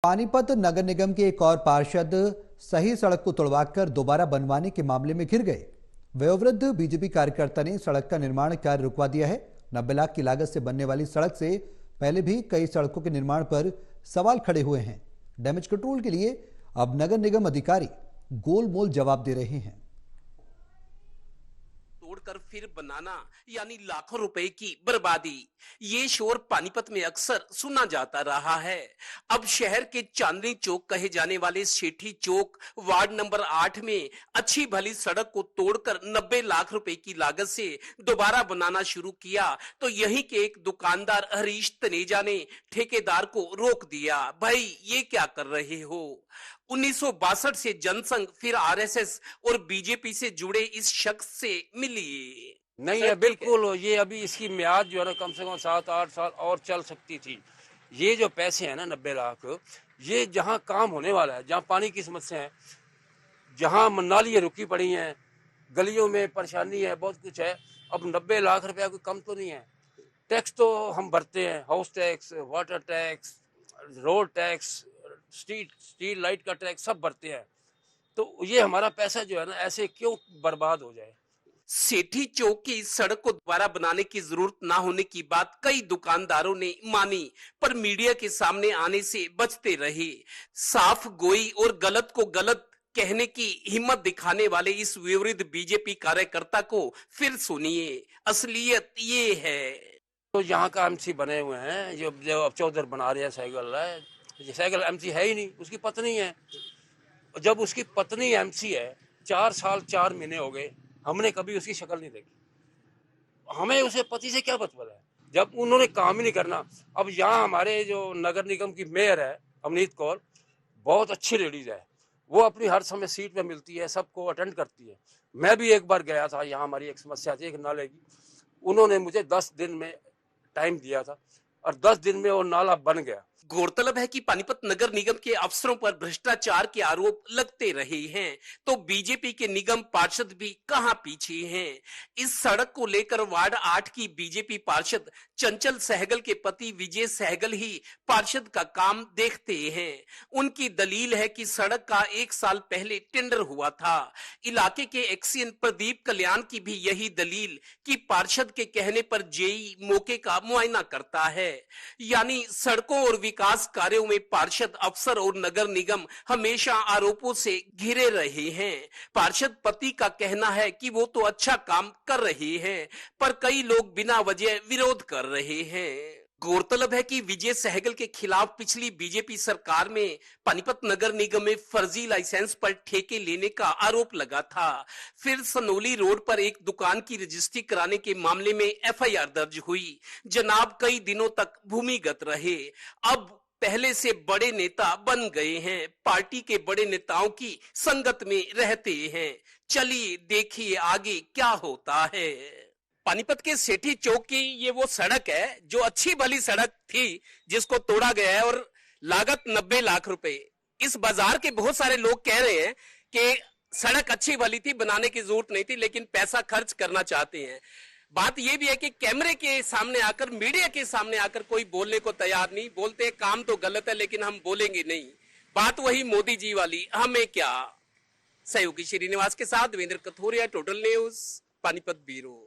पानीपत नगर निगम के एक और पार्षद सही सड़क को तोड़वाकर दोबारा बनवाने के मामले में घिर गए। वयोवृद्ध बीजेपी कार्यकर्ता ने सड़क का निर्माण कार्य रुकवा दिया है। 90 लाख की लागत से बनने वाली सड़क से पहले भी कई सड़कों के निर्माण पर सवाल खड़े हुए हैं। डैमेज कंट्रोल के लिए अब नगर निगम अधिकारी गोलमोल जवाब दे रहे हैं। तोड़कर फिर बनाना यानी लाखों रुपए की बर्बादी, ये शोर पानीपत में अक्सर सुना जाता रहा है। अब शहर के चांदनी चौक कहे जाने वाले सेठी चौक वार्ड नंबर 8 में अच्छी भली सड़क को तोड़कर 90 लाख रुपए की लागत से दोबारा बनाना शुरू किया तो यहीं के एक दुकानदार हरीश तनेजा ने ठेकेदार को रोक दिया। भाई ये क्या कर रहे हो? 1962 से जनसंघ फिर आरएसएस और बीजेपी से जुड़े इस शख्स से मिलिए। नहीं है, बिल्कुल ये अभी इसकी म्याद जो है ना कम से कम 7-8 साल और चल सकती थी। ये जो पैसे हैं ना 90 लाख, ये जहाँ काम होने वाला है, जहाँ पानी की समस्या है, जहाँ नालियाँ रुकी पड़ी हैं, गलियों में परेशानी है, बहुत कुछ है। अब 90 लाख रुपया कोई कम तो नहीं है। टैक्स तो हम भरते हैं, house tax, water tax, road tax, street light का टैक्स सब भरते हैं। तो ये हमारा पैसा जो है ना ऐसे क्यों बर्बाद हो जाए? सेठी चौक की सड़क को दोबारा बनाने की जरूरत ना होने की बात कई दुकानदारों ने मानी, पर मीडिया के सामने आने से बचते रहे। साफ गोई और गलत को गलत कहने की हिम्मत दिखाने वाले इस विवृद्ध बीजेपी कार्यकर्ता को फिर सुनिए। असलियत ये है। तो यहाँ का एमसी बने हुए हैं, जो अब चौधर बना रहे हैं साइकिल एमसी है ही नहीं, उसकी पत्नी है। जब उसकी पत्नी एमसी है, 4 साल 4 महीने हो गए, हमने कभी उसकी शक्ल नहीं देखी। हमें उसे पति से क्या मतलब है जब उन्होंने काम ही नहीं करना। अब यहाँ हमारे जो नगर निगम की मेयर है अमनीत कौर, बहुत अच्छी लेडीज है, वो अपनी हर समय सीट पे मिलती है, सबको अटेंड करती है। मैं भी एक बार गया था, यहाँ हमारी एक समस्या थी एक नाले की, उन्होंने मुझे 10 दिन में टाइम दिया था और 10 दिन में वो नाला बन गया। गौरतलब है कि पानीपत नगर निगम के अफसरों पर भ्रष्टाचार के आरोप लगते रहे हैं, तो बीजेपी के निगम पार्षद भी कहां पीछे हैं। इस सड़क को लेकर वार्ड 8 की बीजेपी पार्षद चंचल सहगल के पति विजय सहगल ही पार्षद का काम देखते हैं। उनकी दलील है कि सड़क का 1 साल पहले टेंडर हुआ था। इलाके के एक्सीएन प्रदीप कल्याण की भी यही दलील कि पार्षद के कहने पर जेई मौके का मुआयना करता है। यानी सड़कों और विकास कार्यों में पार्षद, अफसर और नगर निगम हमेशा आरोपों से घिरे रहे हैं। पार्षद पति का कहना है कि वो तो अच्छा काम कर रहे हैं, पर कई लोग बिना वजह विरोध कर रहे हैं। गौरतलब है कि विजय सहगल के खिलाफ पिछली बीजेपी सरकार में पानीपत नगर निगम में फर्जी लाइसेंस पर ठेके लेने का आरोप लगा था। फिर सनोली रोड पर एक दुकान की रजिस्ट्री कराने के मामले में एफआईआर दर्ज हुई। जनाब कई दिनों तक भूमिगत रहे। अब पहले से बड़े नेता बन गए हैं, पार्टी के बड़े नेताओं की संगत में रहते हैं। चलिए देखिए आगे क्या होता है। पानीपत के सेठी चौक की ये वो सड़क है जो अच्छी भली सड़क थी, जिसको तोड़ा गया है और लागत 90 लाख रुपए। इस बाजार के बहुत सारे लोग कह रहे हैं कि सड़क अच्छी भली थी, बनाने की जरूरत नहीं थी, लेकिन पैसा खर्च करना चाहते हैं। बात यह भी है कि कैमरे के सामने आकर, मीडिया के सामने आकर कोई बोलने को तैयार नहीं। बोलते काम तो गलत है लेकिन हम बोलेंगे नहीं। बात वही मोदी जी वाली, हमें क्या। सहयोगी श्रीनिवास के साथ Devendra Kathoria, Total News, Panipat bureau.